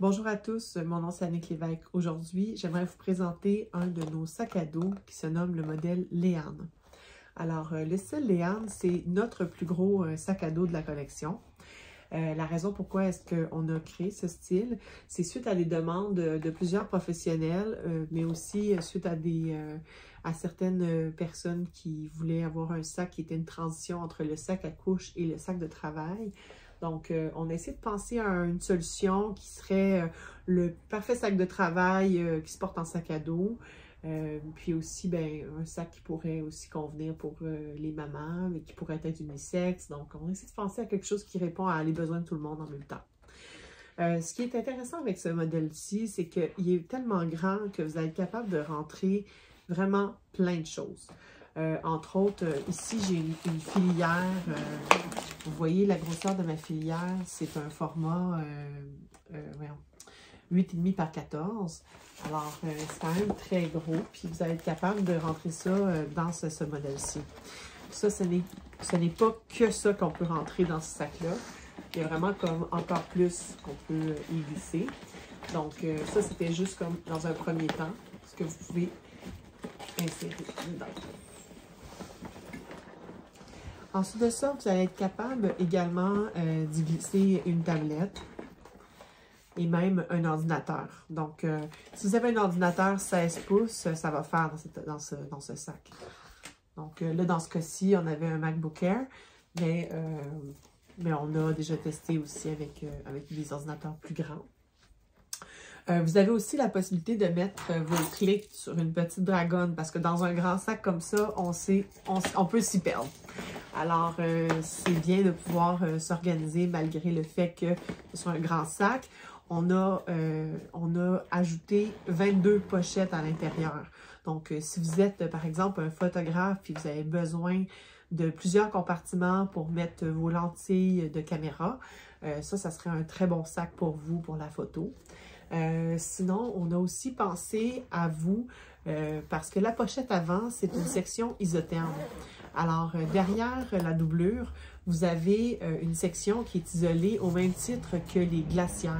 Bonjour à tous, mon nom c'est Annick Lévesque. Aujourd'hui, j'aimerais vous présenter un de nos sacs à dos qui se nomme le modèle Léane. Alors, le style Léane, c'est notre plus gros sac à dos de la collection. La raison pourquoi est-ce qu'on a créé ce style, c'est suite à des demandes de plusieurs professionnels, mais aussi suite à certaines personnes qui voulaient avoir un sac qui était une transition entre le sac à couche et le sac de travail. Donc, on a essayé de penser à une solution qui serait le parfait sac de travail qui se porte en sac à dos. Puis aussi, un sac qui pourrait aussi convenir pour les mamans, mais qui pourrait être unisexe. Donc, on essaie de penser à quelque chose qui répond à les besoins de tout le monde en même temps. Ce qui est intéressant avec ce modèle-ci, c'est qu'il est tellement grand que vous allez être capable de rentrer vraiment plein de choses. Entre autres, ici, j'ai une filière. Vous voyez la grosseur de ma filière, c'est un format 8,5 par 14. Alors, c'est quand même très gros. Puis, vous allez être capable de rentrer ça dans ce modèle-ci. Ça, ce n'est pas que ça qu'on peut rentrer dans ce sac-là. Il y a vraiment comme encore plus qu'on peut y glisser. Donc, ça, c'était juste comme dans un premier temps, ce que vous pouvez insérer dedans. Ensuite de ça, vous allez être capable également d'y glisser une tablette et même un ordinateur. Donc, si vous avez un ordinateur 16 pouces, ça va faire dans ce sac. Donc, là, dans ce cas-ci, on avait un MacBook Air, mais on a déjà testé aussi avec des ordinateurs plus grands. Vous avez aussi la possibilité de mettre vos clés sur une petite dragonne parce que dans un grand sac comme ça, on peut s'y perdre. Alors, c'est bien de pouvoir s'organiser malgré le fait que ce soit un grand sac. On a ajouté 22 pochettes à l'intérieur. Donc, si vous êtes, par exemple, un photographe et vous avez besoin de plusieurs compartiments pour mettre vos lentilles de caméra, ça serait un très bon sac pour vous, pour la photo. Sinon, on a aussi pensé à vous, parce que la pochette avant, c'est une section isotherme. Alors, derrière la doublure, vous avez une section qui est isolée au même titre que les glacières.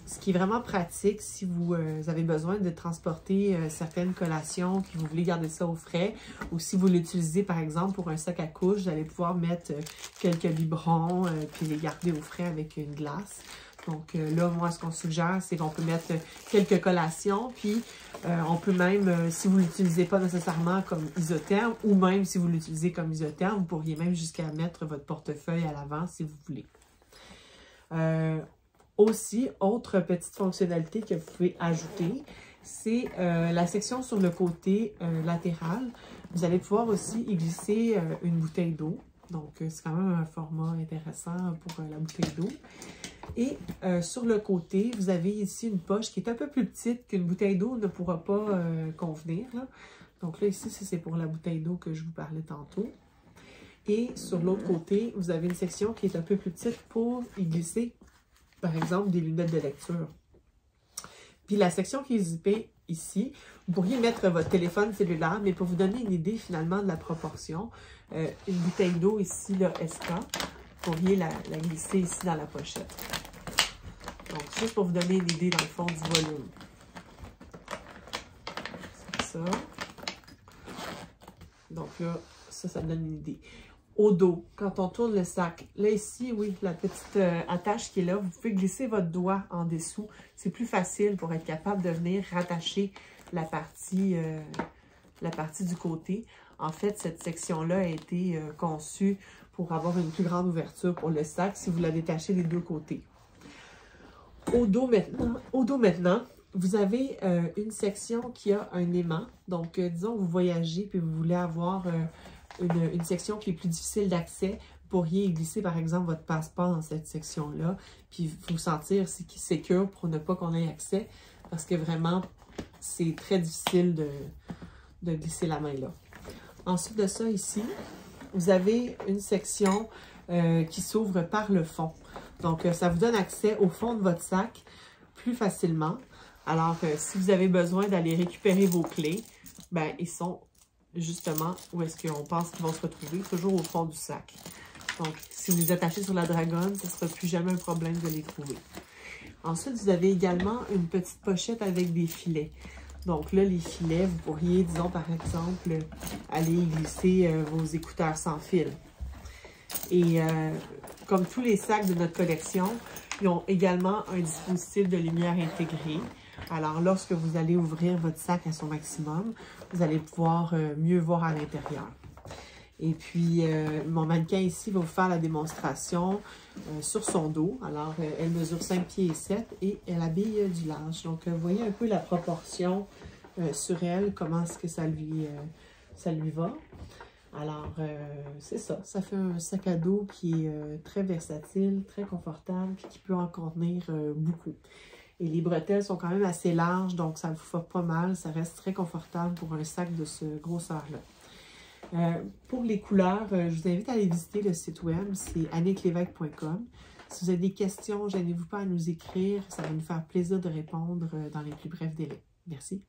Ce qui est vraiment pratique si vous avez besoin de transporter certaines collations, que vous voulez garder ça au frais, ou si vous l'utilisez par exemple pour un sac à couche, vous allez pouvoir mettre quelques biberons puis les garder au frais avec une glace. Donc là, moi, ce qu'on suggère, c'est qu'on peut mettre quelques collations, puis on peut même, si vous ne l'utilisez pas nécessairement comme isotherme, ou même si vous l'utilisez comme isotherme, vous pourriez même jusqu'à mettre votre portefeuille à l'avant si vous voulez. Aussi, autre petite fonctionnalité que vous pouvez ajouter, c'est la section sur le côté latéral. Vous allez pouvoir aussi y glisser une bouteille d'eau. Donc, c'est quand même un format intéressant pour la bouteille d'eau. Et sur le côté, vous avez ici une poche qui est un peu plus petite qu'une bouteille d'eau ne pourra pas convenir. Là. Donc là, ici, c'est pour la bouteille d'eau que je vous parlais tantôt. Et sur l'autre côté, vous avez une section qui est un peu plus petite pour y glisser, par exemple, des lunettes de lecture. Puis la section qui est zippée ici, vous pourriez mettre votre téléphone cellulaire, mais pour vous donner une idée finalement de la proportion, une bouteille d'eau ici, là, SK, vous pourriez la glisser ici dans la pochette. Donc, juste pour vous donner une idée dans le fond du volume. C'est ça. Donc là, ça me donne une idée. Au dos, quand on tourne le sac, là ici, oui, la petite attache qui est là, vous pouvez glisser votre doigt en dessous. C'est plus facile pour être capable de venir rattacher la partie du côté. En fait, cette section-là a été conçue pour avoir une plus grande ouverture pour le sac si vous la détachez des deux côtés. Au dos maintenant, vous avez une section qui a un aimant. Donc, disons, vous voyagez puis vous voulez avoir une section qui est plus difficile d'accès. Vous pourriez y glisser, par exemple, votre passeport dans cette section-là, puis vous sentir sécure pour ne pas qu'on ait accès, parce que vraiment, c'est très difficile de glisser la main là. Ensuite de ça, ici, vous avez une section qui s'ouvre par le fond. Donc, ça vous donne accès au fond de votre sac plus facilement. Alors, si vous avez besoin d'aller récupérer vos clés, ben ils sont justement où est-ce qu'on pense qu'ils vont se retrouver, toujours au fond du sac. Donc, si vous les attachez sur la dragonne, ce ne sera plus jamais un problème de les trouver. Ensuite, vous avez également une petite pochette avec des filets. Donc là, les filets, vous pourriez, disons par exemple, aller y glisser vos écouteurs sans fil. Et comme tous les sacs de notre collection, ils ont également un dispositif de lumière intégré. Alors, lorsque vous allez ouvrir votre sac à son maximum, vous allez pouvoir mieux voir à l'intérieur. Et puis, mon mannequin ici va vous faire la démonstration sur son dos. Alors, elle mesure 5 pieds et 7 et elle habille du large. Donc, vous voyez un peu la proportion sur elle, comment est-ce que ça lui va. Alors, c'est ça. Ça fait un sac à dos qui est très versatile, très confortable, puis qui peut en contenir beaucoup. Et les bretelles sont quand même assez larges, donc ça ne vous fait pas mal. Ça reste très confortable pour un sac de ce grosseur-là. Pour les couleurs, je vous invite à aller visiter le site web, c'est annicklévesque.com. Si vous avez des questions, gênez-vous pas à nous écrire. Ça va nous faire plaisir de répondre dans les plus brefs délais. Merci.